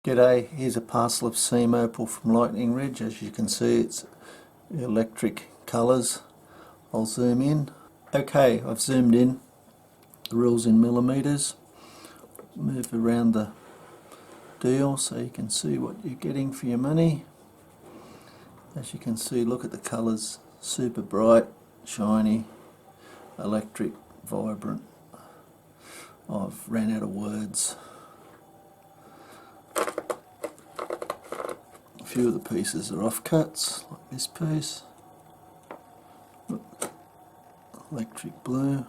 G'day, here's a parcel of seam opal from Lightning Ridge. As you can see, it's electric colours. I'll zoom in. Okay, I've zoomed in. The rule's in millimetres. Move around the deal so you can see what you're getting for your money. As you can see, look at the colours. Super bright, shiny, electric, vibrant. I've ran out of words. A few of the pieces are offcuts, like this piece. Look, electric blue.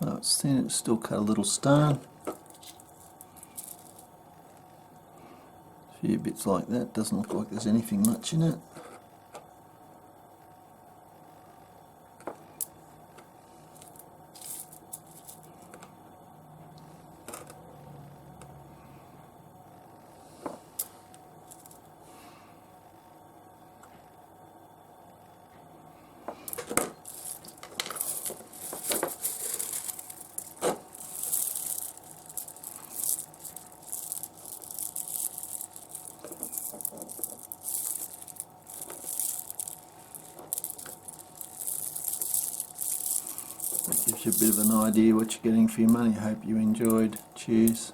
Oh, it's thin, it's still cut a little stone. A few bits like that, doesn't look like there's anything much in it. That gives you a bit of an idea what you're getting for your money. I hope you enjoyed. Cheers.